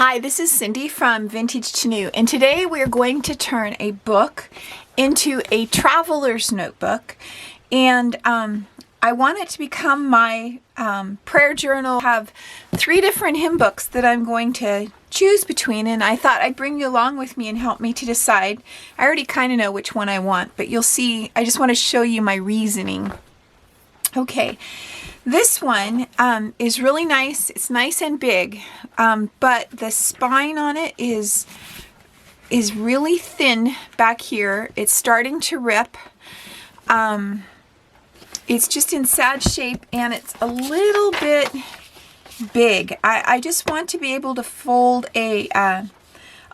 Hi, this is Cindy from VintageToNew, and today we're going to turn a book into a traveler's notebook. And I want it to become my prayer journal. I have 3 different hymn books that I'm going to choose between, and I thought I'd bring you along with me and help me to decide. I already kind of know which one I want, but you'll see, I just want to show you my reasoning. Okay. This one is really nice. It's nice and big, but the spine on it is really thin back here. It's starting to rip. It's just in sad shape, and it's a little bit big. I just want to be able to fold a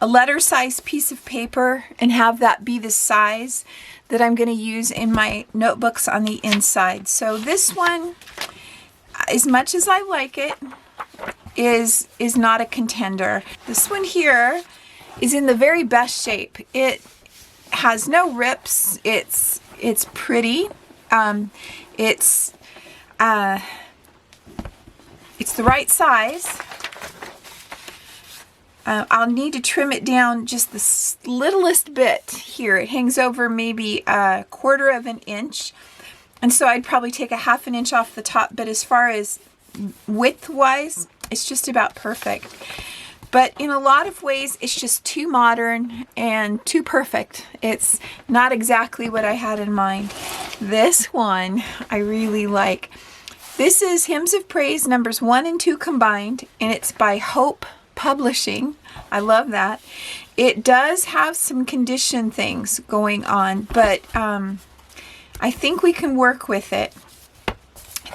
letter-sized piece of paper and have that be the size that I'm going to use in my notebooks on the inside. So this one, as much as I like it, is not a contender. This one here is in the very best shape. It has no rips. It's pretty. It's the right size. I'll need to trim it down just the littlest bit here. It hangs over maybe 1/4 of an inch. And so I'd probably take a 1/2 inch off the top, but as far as width-wise, it's just about perfect. But in a lot of ways, it's just too modern and too perfect. It's not exactly what I had in mind. This one I really like. This is Hymns of Praise numbers 1 and 2 combined, and it's by Hope Publishing. I love that. It does have some condition things going on, but I think we can work with it.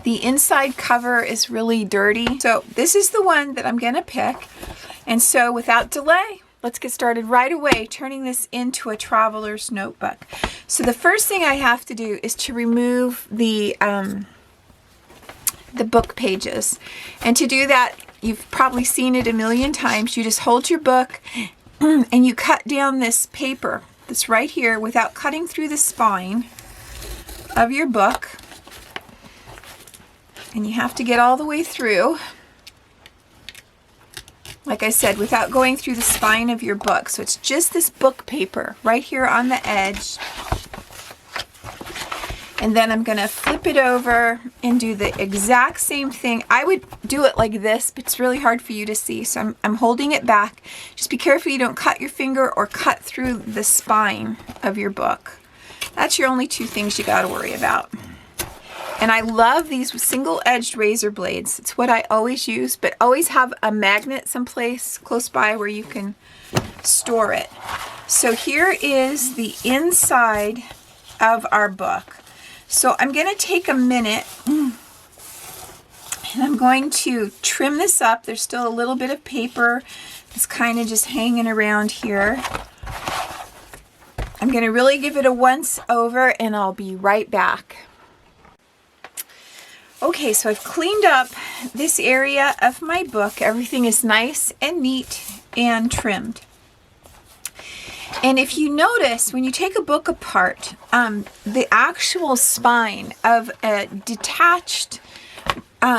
The inside cover is really dirty. So this is the one that I'm going to pick. And so without delay, let's get started right away turning this into a traveler's notebook. So the first thing I have to do is to remove the book pages. And to do that, you've probably seen it a million times. You just hold your book and you cut down this paper that's right here without cutting through the spine of your book, and you have to get all the way through, like I said, without going through the spine of your book. So it's just this book paper right here on the edge, and then I'm going to flip it over and do the exact same thing. I would do it like this, but it's really hard for you to see, so I'm holding it back. Just be careful you don't cut your finger or cut through the spine of your book. That's your only 2 things you got to worry about. And I love these single-edged razor blades. It's what I always use, but always have a magnet someplace close by where you can store it. So here is the inside of our book. So I'm going to take a minute and I'm going to trim this up. There's still a little bit of paper that's kind of just hanging around here. I'm going to really give it a once over, and I'll be right back. Okay, so I've cleaned up this area of my book. Everything is nice and neat and trimmed. And if you notice, when you take a book apart, the actual spine of a detached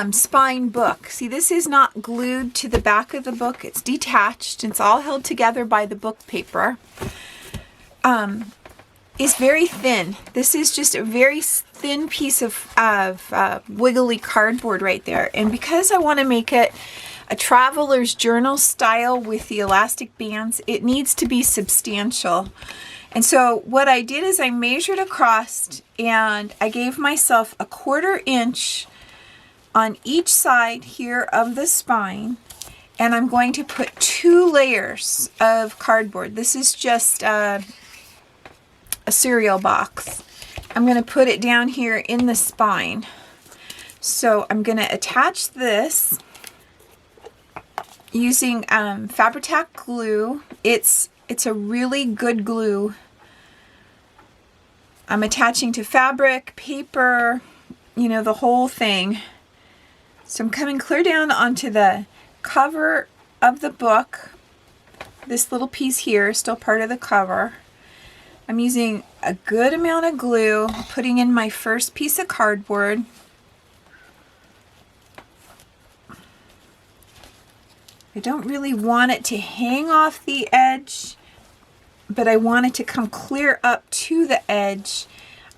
spine book, see, this is not glued to the back of the book. It's detached. It's all held together by the book paper. Is very thin. This is just a very thin piece of wiggly cardboard right there. And because I want to make it a traveler's journal style with the elastic bands, it needs to be substantial. And so what I did is I measured across, and I gave myself a 1/4 inch on each side here of the spine. And I'm going to put 2 layers of cardboard. This is just a cereal box. I'm going to put it down here in the spine. So I'm going to attach this using Fabri-Tac glue. It's a really good glue. I'm attaching to fabric, paper, you know, the whole thing. So I'm coming clear down onto the cover of the book. This little piece here is still part of the cover. I'm using a good amount of glue, putting in my first piece of cardboard. I don't really want it to hang off the edge, but I want it to come clear up to the edge.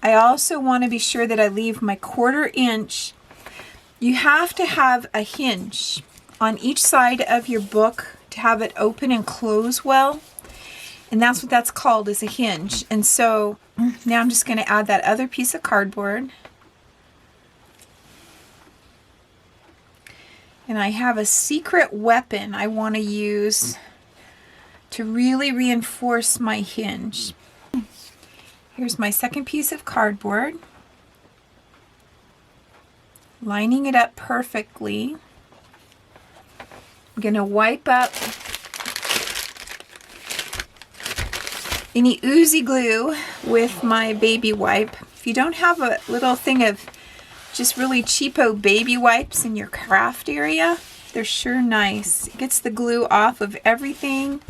I also want to be sure that I leave my 1/4 inch. You have to have a hinge on each side of your book to have it open and close well. And that's what that's called, is a hinge. And so now I'm just going to add that other piece of cardboard. And I have a secret weapon I want to use to really reinforce my hinge. Here's my second piece of cardboard. Lining it up perfectly. I'm going to wipe up any oozy glue with my baby wipe. If you don't have a little thing of just really cheapo baby wipes in your craft area, they're sure nice. It gets the glue off of everything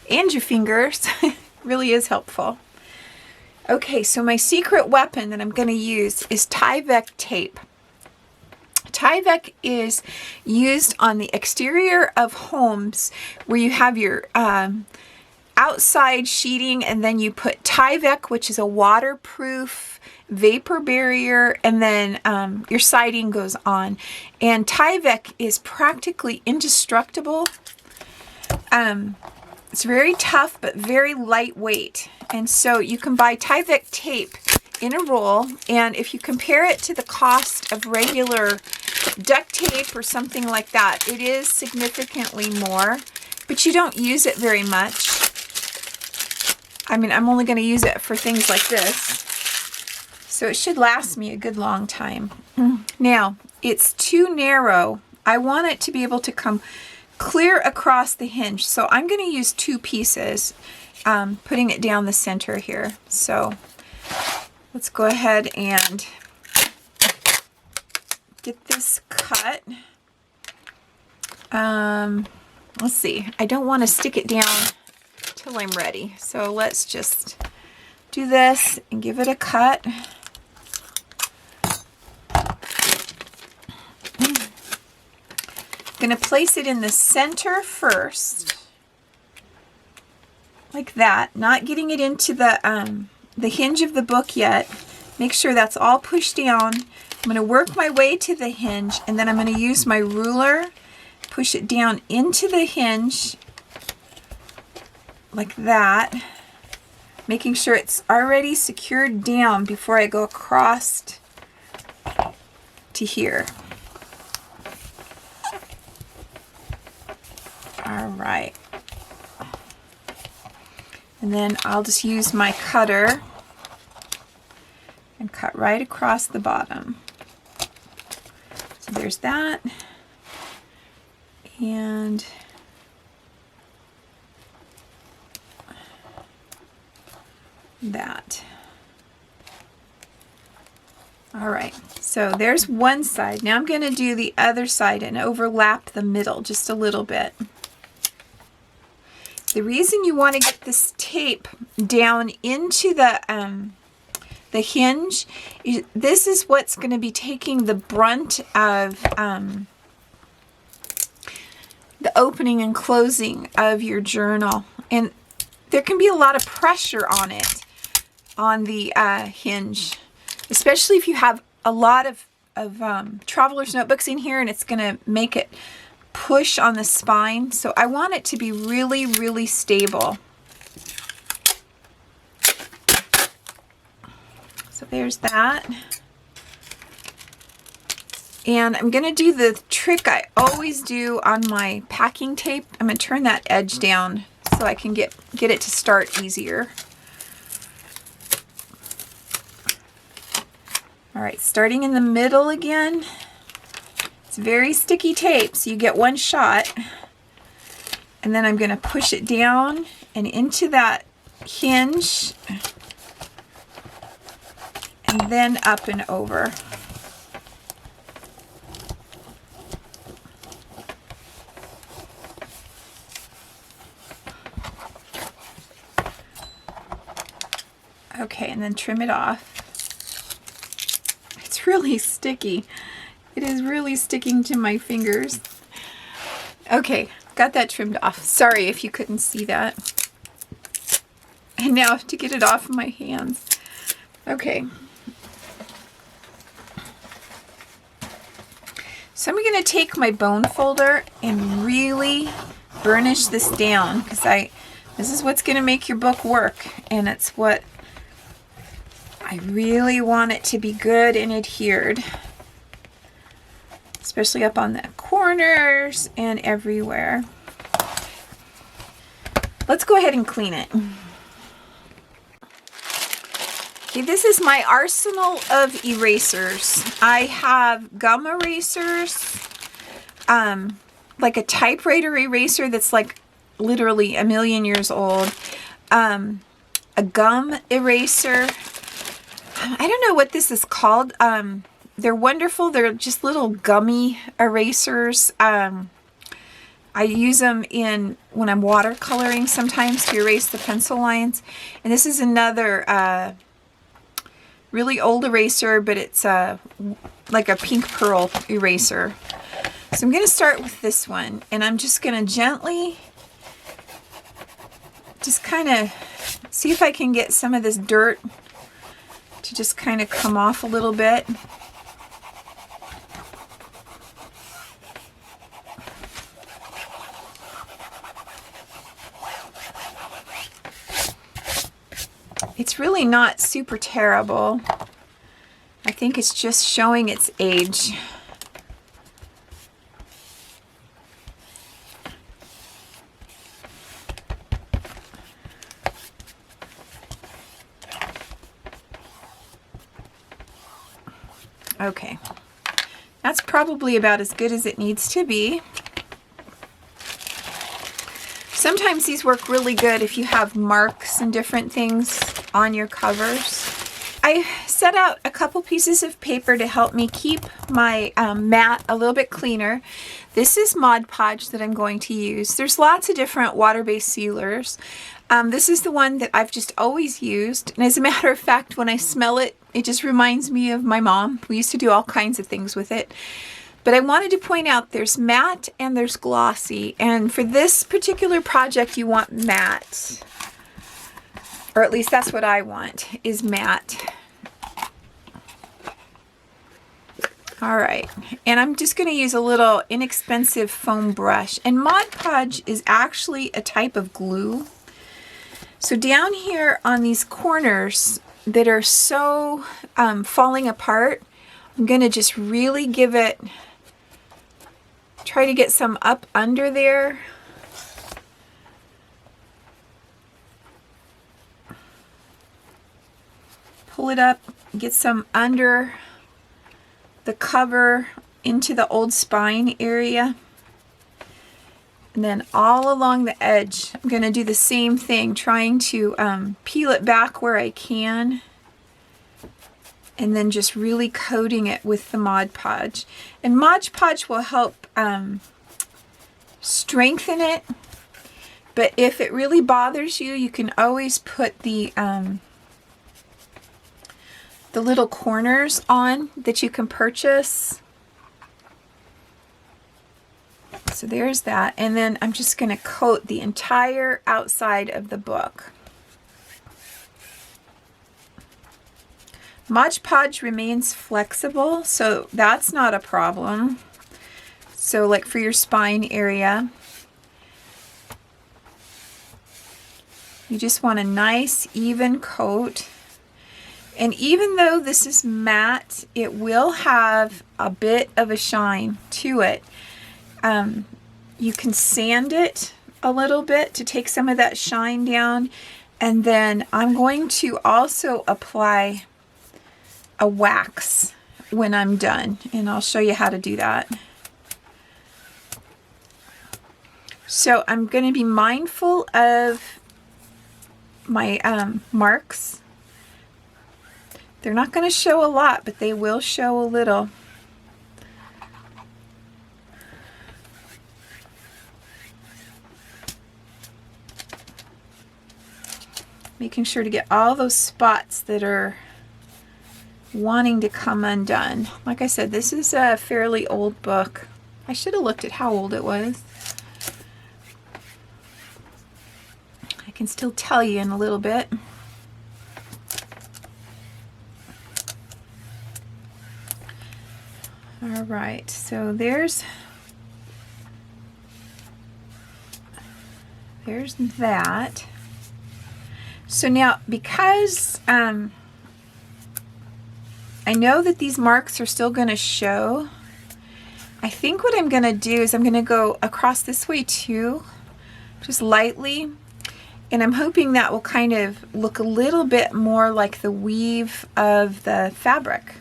and your fingers. Really is helpful. Okay, so my secret weapon that I'm going to use is Tyvek tape. Tyvek is used on the exterior of homes where you have your outside sheeting, and then you put Tyvek, which is a waterproof vapor barrier, and then your siding goes on. And Tyvek is practically indestructible. It's very tough but very lightweight, and so you can buy Tyvek tape in a roll, and if you compare it to the cost of regular duct tape or something like that, it is significantly more, but you don't use it very much. I mean, I'm only going to use it for things like this, so it should last me a good long time. Now, it's too narrow. I want it to be able to come clear across the hinge, so I'm going to use 2 pieces, putting it down the center here. So let's go ahead and get this cut. Let's see, I don't want to stick it down till I'm ready, so let's just do this and give it a cut. I'm going to place it in the center first, like that, not getting it into the hinge of the book yet. Make sure that's all pushed down. I'm going to work my way to the hinge, and then I'm going to use my ruler, push it down into the hinge like that, making sure it's already secured down before I go across to here. All right. And then I'll just use my cutter and cut right across the bottom. So there's that. And that. All right, so there's one side. Now I'm going to do the other side and overlap the middle just a little bit. The reason you want to get this tape down into the hinge, this is what's going to be taking the brunt of the opening and closing of your journal. And there can be a lot of pressure on it, on the hinge, especially if you have a lot of traveler's notebooks in here, and it's going to make it push on the spine. So I want it to be really, really stable. So there's that. And I'm going to do the trick I always do on my packing tape. I'm going to turn that edge down so I can get it to start easier. All right, starting in the middle again. It's very sticky tape, so you get one shot. And then I'm going to push it down and into that hinge, and then up and over. Okay, and then trim it off. It's really sticky. It is really sticking to my fingers. Okay, got that trimmed off. Sorry if you couldn't see that. And now I have to get it off of my hands. Okay. So I'm going to take my bone folder and really burnish this down, because this is what's going to make your book work, and it's what I really want it to be good and adhered, especially up on the corners and everywhere. Let's go ahead and clean it. Okay, this is my arsenal of erasers. I have gum erasers, like a typewriter eraser that's like literally 1,000,000 years old, a gum eraser. I don't know what this is called. They're wonderful. They're just little gummy erasers. I use them when I'm watercoloring sometimes to erase the pencil lines. And this is another really old eraser, but it's like a pink pearl eraser. So I'm going to start with this one, and I'm just going to gently just kind of see if I can get some of this dirt to just kind of come off a little bit. It's really not super terrible. I think it's just showing its age. Okay, that's probably about as good as it needs to be. Sometimes these work really good if you have marks and different things on your covers. I set out a couple pieces of paper to help me keep my mat a little bit cleaner. This is Mod Podge that I'm going to use. There's lots of different water-based sealers. This is the one that I've just always used. And as a matter of fact, when I smell it, it just reminds me of my mom. We used to do all kinds of things with it. But I wanted to point out there's matte and there's glossy. And for this particular project, you want matte. Or at least that's what I want, is matte. All right, and I'm just going to use a little inexpensive foam brush. And Mod Podge is actually a type of glue. So down here on these corners that are so falling apart, I'm going to just really try to get some up under there. Pull it up, get some under the cover into the old spine area. And then all along the edge, I'm going to do the same thing, trying to peel it back where I can. And then just really coating it with the Mod Podge. And Mod Podge will help strengthen it. But if it really bothers you, you can always put the little corners on that you can purchase. So there's that. And then I'm just going to coat the entire outside of the book. Mod Podge remains flexible, so that's not a problem. So like for your spine area, you just want a nice even coat. And even though this is matte, it will have a bit of a shine to it. You can sand it a little bit to take some of that shine down. And then I'm going to also apply a wax when I'm done. And I'll show you how to do that. So I'm going to be mindful of my marks. They're not going to show a lot, but they will show a little. Making sure to get all those spots that are wanting to come undone. Like I said, this is a fairly old book. I should have looked at how old it was. can still tell you in a little bit. All right, so there's that. So now, because I know that these marks are still going to show, I think what I'm going to do is I'm going to go across this way too, just lightly, and I'm hoping that will kind of look a little bit more like the weave of the fabric.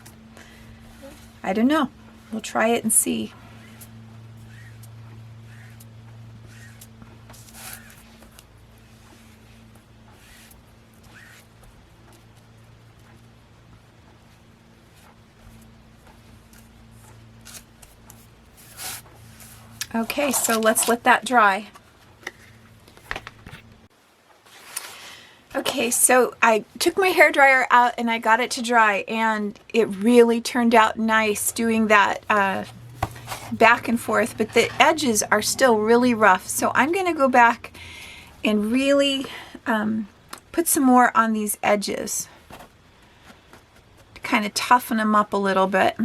I don't know. We'll try it and see. Okay, so let's let that dry. Okay, so I took my hairdryer out and I got it to dry, and it really turned out nice doing that back and forth, but the edges are still really rough. So I'm going to go back and really put some more on these edges to kind of toughen them up a little bit.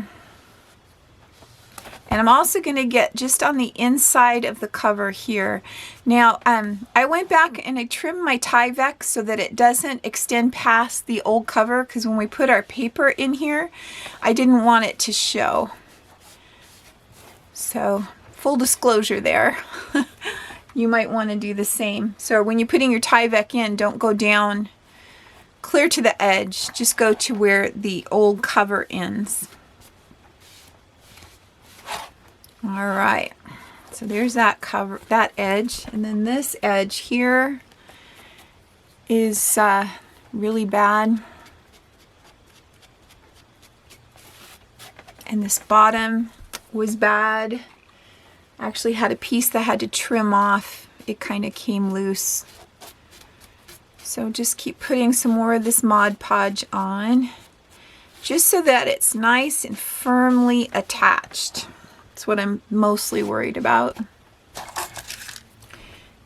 And I'm also going to get just on the inside of the cover here. Now, I went back and I trimmed my Tyvek so that it doesn't extend past the old cover, because when we put our paper in here, I didn't want it to show. So, full disclosure there. You might want to do the same. So when you're putting your Tyvek in, don't go down clear to the edge. Just go to where the old cover ends. All right, so there's that cover, that edge, and then this edge here is really bad, and this bottom was bad. I actually had a piece that I had to trim off. It kind of came loose. So just keep putting some more of this Mod Podge on, just so that it's nice and firmly attached. That's what I'm mostly worried about. And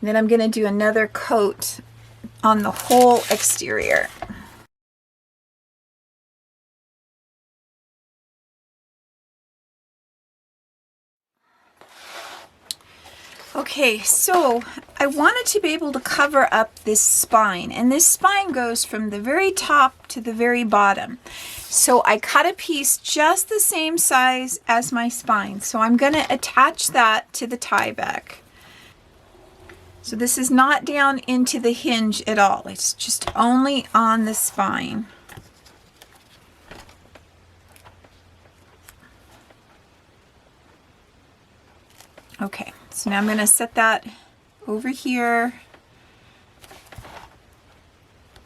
then I'm going to do another coat on the whole exterior. Okay, so I wanted to be able to cover up this spine, and this spine goes from the very top to the very bottom. So I cut a piece just the same size as my spine. So I'm going to attach that to the Tyvek. So this is not down into the hinge at all. It's just only on the spine. Okay, so now I'm going to set that over here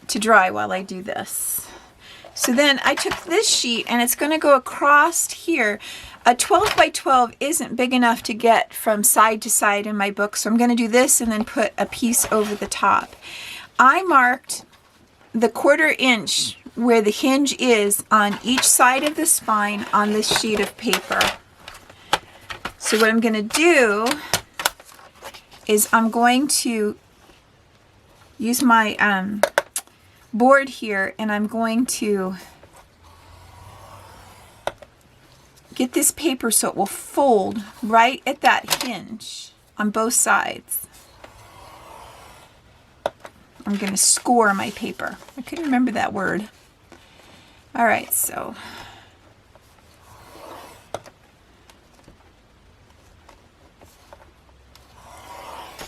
to dry while I do this. So then I took this sheet and it's going to go across here. A 12 by 12 isn't big enough to get from side to side in my book, so I'm going to do this and then put a piece over the top. I marked the 1/4 inch where the hinge is on each side of the spine on this sheet of paper. So what I'm going to do is I'm going to use my board here, and I'm going to get this paper so it will fold right at that hinge on both sides. I'm going to score my paper. I couldn't remember that word. All right, so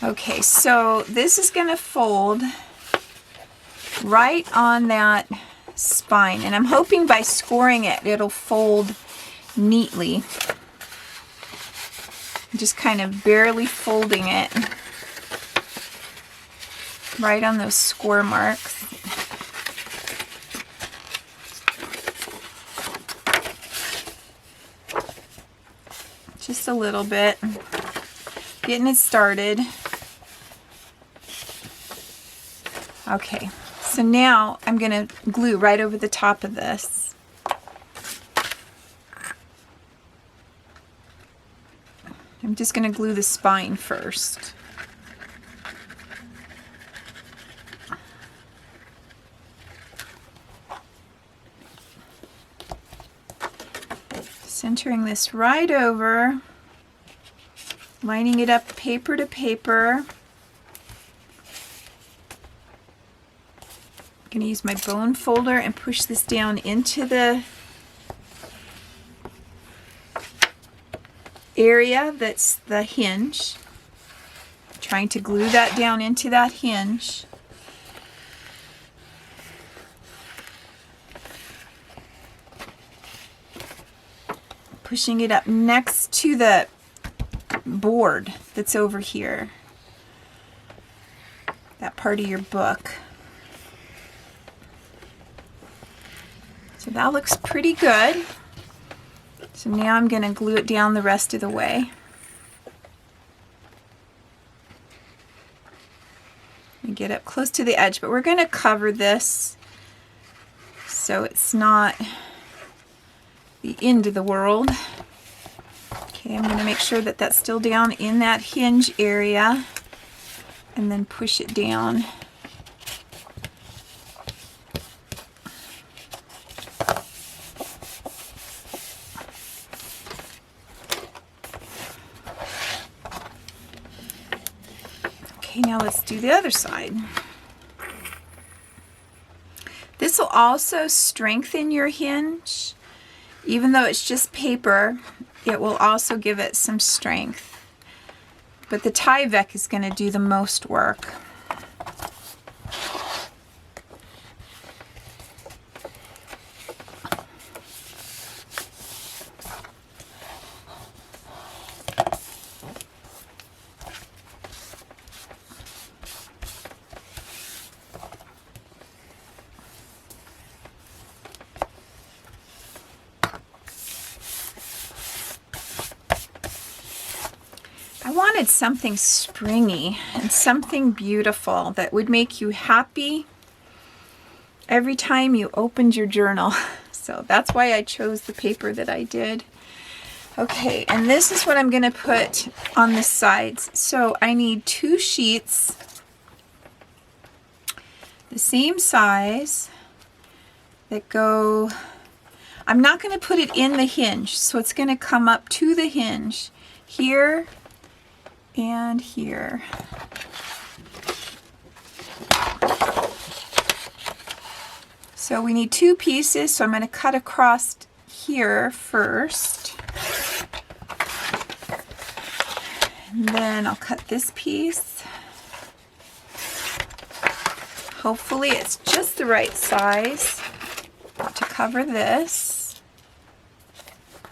okay, so this is going to fold right on that spine, and I'm hoping by scoring it, it'll fold neatly. I'm just kind of barely folding it right on those score marks. Just a little bit, getting it started. Okay, so now I'm going to glue right over the top of this. I'm just going to glue the spine first. Centering this right over, lining it up paper to paper. I'm going to use my bone folder and push this down into the area that's the hinge. Trying to glue that down into that hinge. Pushing it up next to the board that's over here. That part of your book. So that looks pretty good. So now I'm going to glue it down the rest of the way. And get up close to the edge, but we're going to cover this so it's not the end of the world. Okay, I'm going to make sure that that's still down in that hinge area and then push it down. Okay, now let's do the other side. This will also strengthen your hinge. Even though it's just paper, it will also give it some strength. But the Tyvek is going to do the most work. I wanted something springy and something beautiful that would make you happy every time you opened your journal. So that's why I chose the paper that I did. Okay, and this is what I'm going to put on the sides. So I need 2 sheets the same size that go, I'm not going to put it in the hinge, so it's going to come up to the hinge here and here. So we need 2 pieces, so I'm going to cut across here first. And then I'll cut this piece. Hopefully it's just the right size to cover this.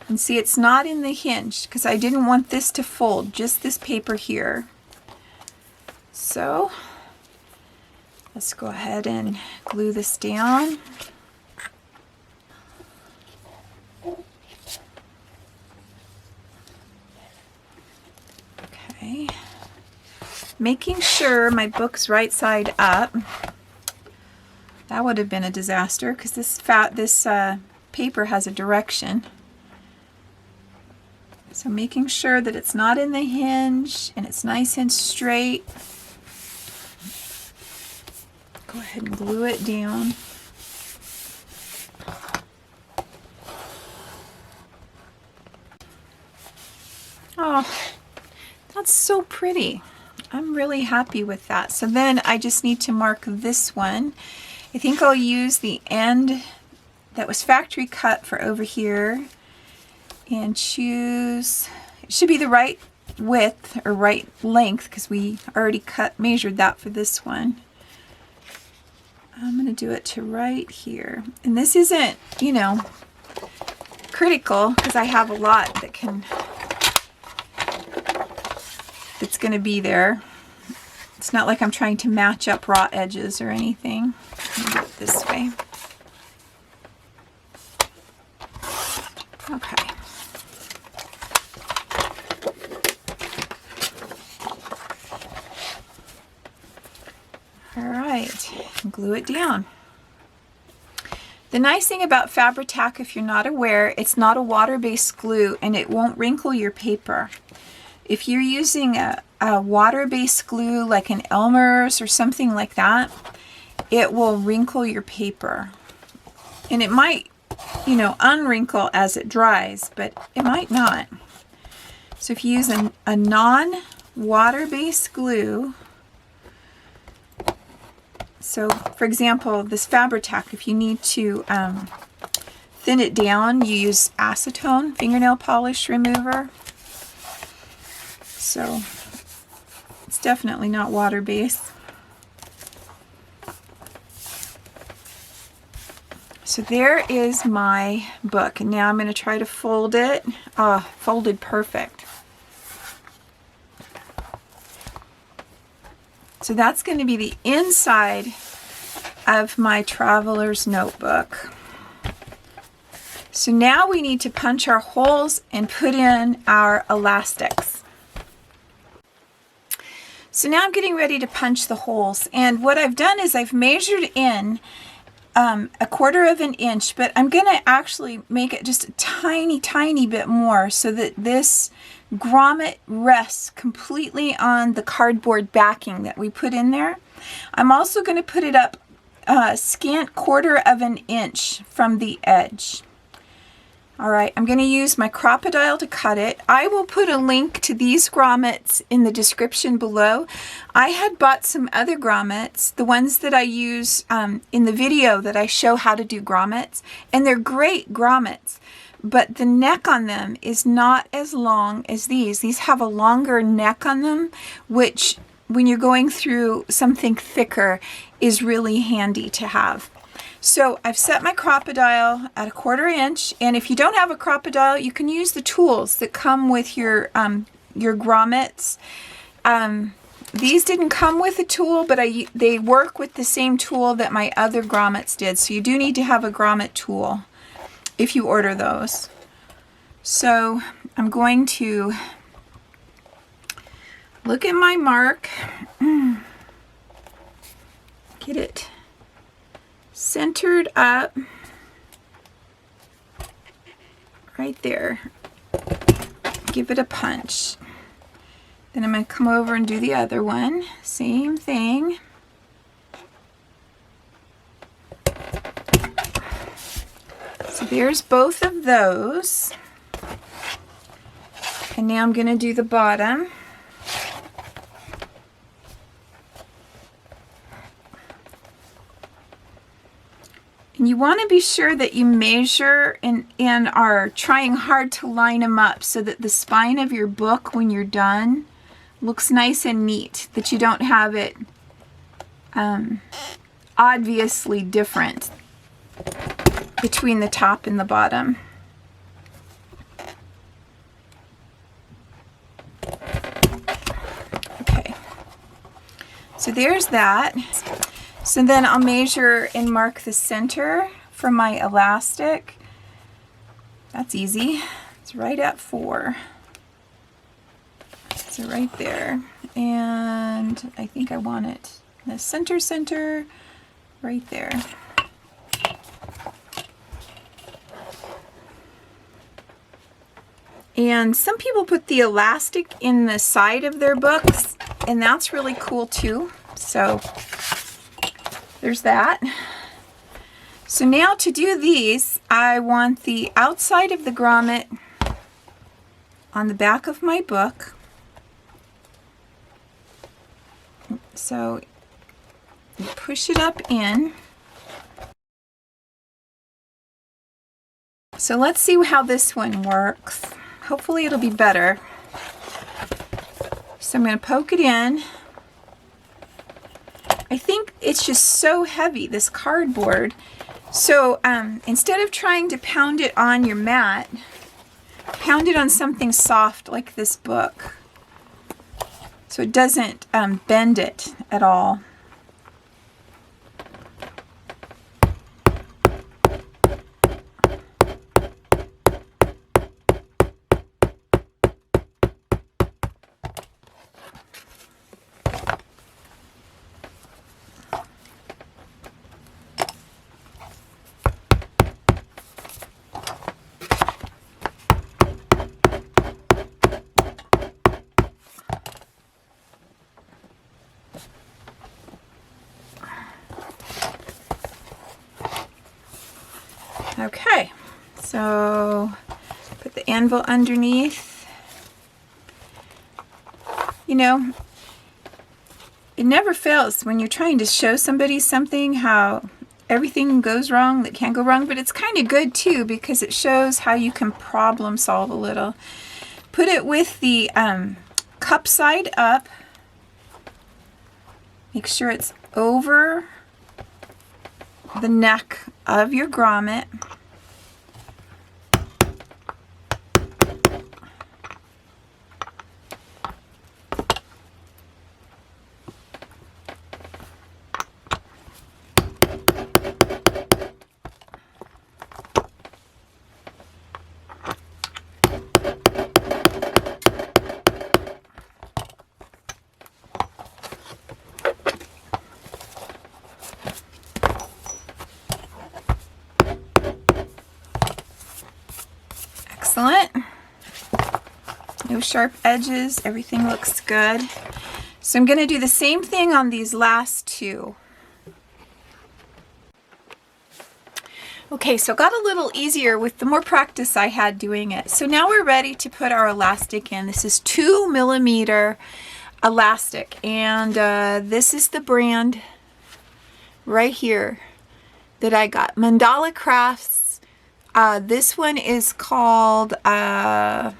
And see, it's not in the hinge because I didn't want this to fold, just this paper here. So let's go ahead and glue this down. Okay. Making sure my book's right side up. That would have been a disaster because this paper has a direction. So making sure that it's not in the hinge and it's nice and straight. Go ahead and glue it down. Oh, that's so pretty. I'm really happy with that. So then I just need to mark this one. I think I'll use the end that was factory cut for over here and choose, it should be the right width or right length because we already measured that for this one. I'm going to do it to right here. And this isn't, you know, critical because I have a lot that's going to be there. It's not like I'm trying to match up raw edges or anything. I'll do it this way. Okay. All right, glue it down. The nice thing about Fabri-Tac, if you're not aware, it's not a water-based glue and it won't wrinkle your paper. If you're using a water-based glue like an Elmer's or something like that, it will wrinkle your paper. And it might you know, unwrinkle as it dries, but it might not. So if you use a non-water-based glue, so for example, this Fabri-Tac, if you need to thin it down, you use acetone fingernail polish remover. So it's definitely not water-based. So there is my book, and now I'm going to try to fold it. Folded perfect. So that's going to be the inside of my traveler's notebook. So now we need to punch our holes and put in our elastics. So now I'm getting ready to punch the holes, and what I've done is I've measured in 1/4 of an inch, but I'm going to actually make it just a tiny bit more so that this grommet rests completely on the cardboard backing that we put in there. I'm also going to put it up a scant 1/4 of an inch from the edge. All right, I'm going to use my Crop-A-Dile to cut it. I will put a link to these grommets in the description below. I had bought some other grommets, the ones that I use in the video that I show how to do grommets, and they're great grommets, but the neck on them is not as long as these. These have a longer neck on them, which when you're going through something thicker is really handy to have. So I've set my Crop-A-Dile at 1/4 inch, and if you don't have a Crop-A-Dile, you can use the tools that come with your grommets. These didn't come with a tool, but they work with the same tool that my other grommets did. So you do need to have a grommet tool if you order those. So I'm going to look at my mark, get it centered up right there, give it a punch. Then I'm going to come over and do the other one, same thing. So there's both of those, and now I'm going to do the bottom. And you want to be sure that you measure and are trying hard to line them up so that the spine of your book, when you're done, looks nice and neat, that you don't have it obviously different between the top and the bottom. Okay, so there's that. So then I'll measure and mark the center for my elastic. That's easy. It's right at 4. So right there. And I think I want it in the center right there. And some people put the elastic in the side of their books, and that's really cool too. So there's that. So now to do these, I want the outside of the grommet on the back of my book. So you push it up in. So let's see how this one works. Hopefully it'll be better. So I'm going to poke it in. I think it's just so heavy, this cardboard. So instead of trying to pound it on your mat, pound it on something soft like this book, so it doesn't bend it at all. Okay, so put the anvil underneath. You know, it never fails when you're trying to show somebody something how everything goes wrong that can go wrong, but it's kind of good too because it shows how you can problem solve a little. Put it with the cup side up. Make sure it's over the neck of your grommet. Excellent. No sharp edges, everything looks good. So I'm going to do the same thing on these last two. Okay, so it got a little easier with the more practice I had doing it. So now we're ready to put our elastic in. This is 2mm elastic, and this is the brand right here that I got. Mandala Crafts. This one is called, I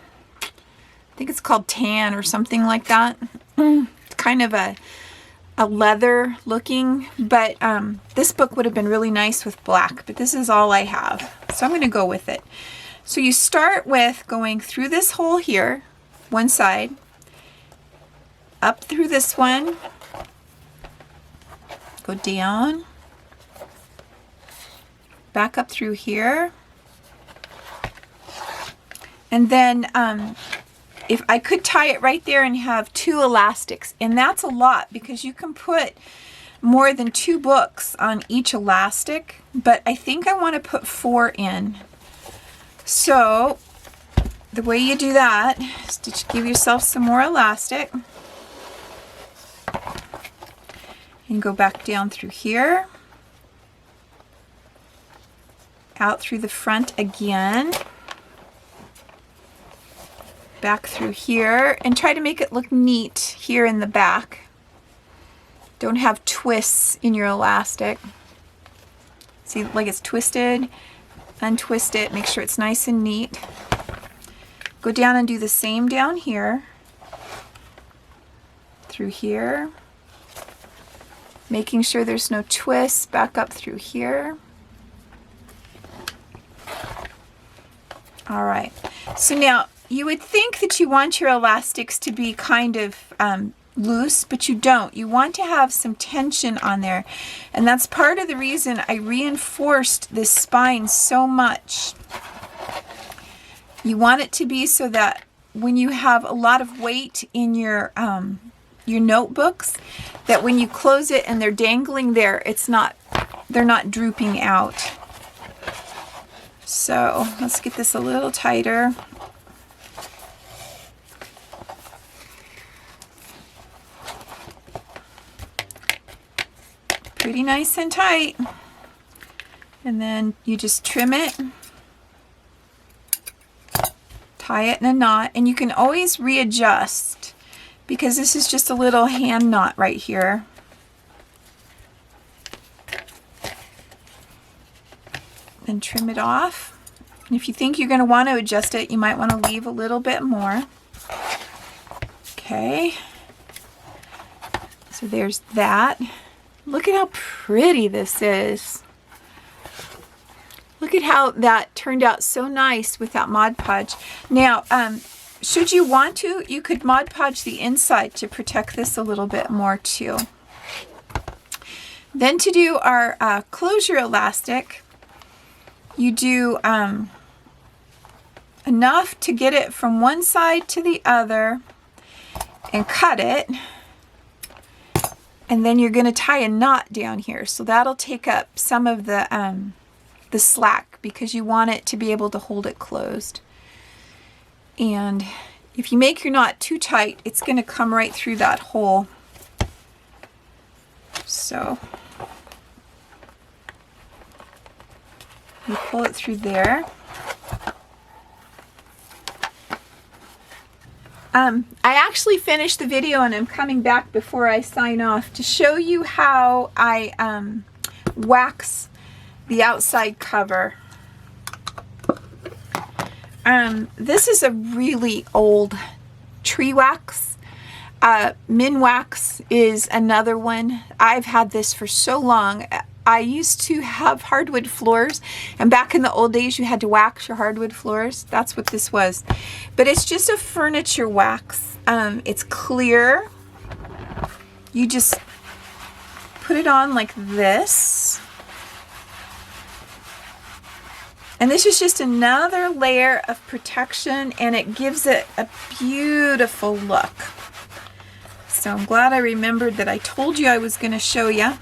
think it's called Tan or something like that. It's kind of a leather looking, but this book would have been really nice with black, but this is all I have. So I'm going to go with it. So you start with going through this hole here, one side, up through this one, go down, back up through here, and then if I could tie it right there and have 2 elastics, and that's a lot because you can put more than 2 books on each elastic, but I think I want to put 4 in. So the way you do that is to give yourself some more elastic and go back down through here, out through the front again, back through here, and try to make it look neat here in the back. Don't have twists in your elastic. See, like it's twisted, untwist it, make sure it's nice and neat. Go down and do the same down here, through here, making sure there's no twists, back up through here. All right, so now you would think that you want your elastics to be kind of loose, but you don't. You want to have some tension on there. And that's part of the reason I reinforced this spine so much. You want it to be so that when you have a lot of weight in your notebooks, that when you close it and they're dangling there, they're not drooping out. So let's get this a little tighter. Pretty nice and tight. And then you just trim it, tie it in a knot, and you can always readjust because this is just a little hand knot right here. And trim it off. And if you think you're going to want to adjust it, you might want to leave a little bit more. Okay. So there's that. Look at how pretty this is. Look at how that turned out so nice with that Mod Podge. Now, should you want to, you could Mod Podge the inside to protect this a little bit more too. Then to do our closure elastic, you do enough to get it from one side to the other and cut it. And then you're going to tie a knot down here. So that'll take up some of the slack because you want it to be able to hold it closed. And if you make your knot too tight, it's going to come right through that hole. So You pull it through there. I actually finished the video and I'm coming back before I sign off to show you how I wax the outside cover. This is a really old tree wax. Min wax is another one. I've had this for so long. I used to have hardwood floors, and back in the old days you had to wax your hardwood floors. That's what this was. But it's just a furniture wax. It's clear. You just put it on like this. And this is just another layer of protection, and it gives it a beautiful look. So I'm glad I remembered that I told you I was going to show you.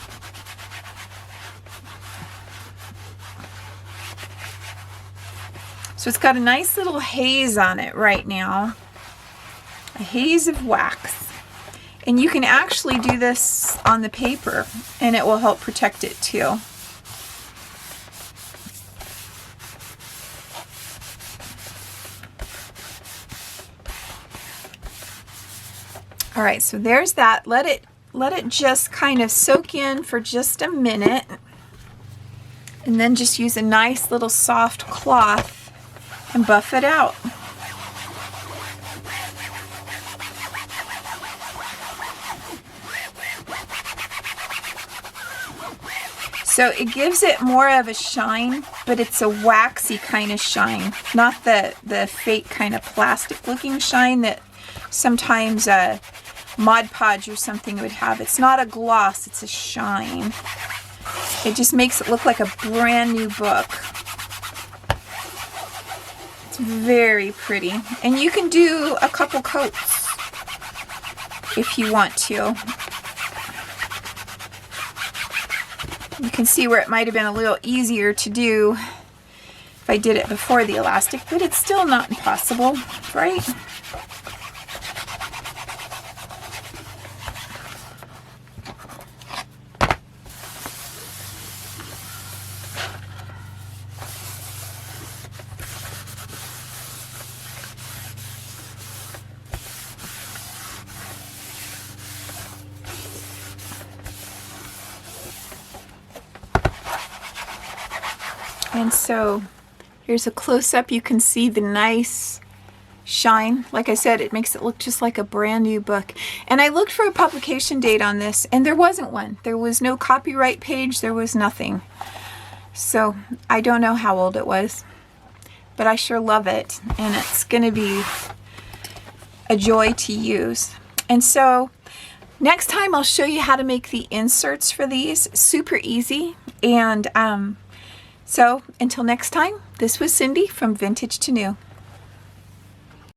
So it's got a nice little haze on it right now. A haze of wax. And you can actually do this on the paper and it will help protect it too. All right, so there's that. Let it just kind of soak in for just a minute. And then just use a nice little soft cloth and buff it out. So it gives it more of a shine, but it's a waxy kind of shine, not the fake kind of plastic looking shine that sometimes Mod Podge or something would have. It's not a gloss, it's a shine. It just makes it look like a brand new book. It's very pretty. And you can do a couple coats if you want to. You can see where it might have been a little easier to do if I did it before the elastic, but it's still not impossible, right? And so here's a close-up. You can see the nice shine. Like I said, it makes it look just like a brand new book. And I looked for a publication date on this, and there wasn't one. There was no copyright page. There was nothing. So I don't know how old it was, but I sure love it. And it's going to be a joy to use. And so next time I'll show you how to make the inserts for these. Super easy. And so until next time, this was Cindy from Vintage to New.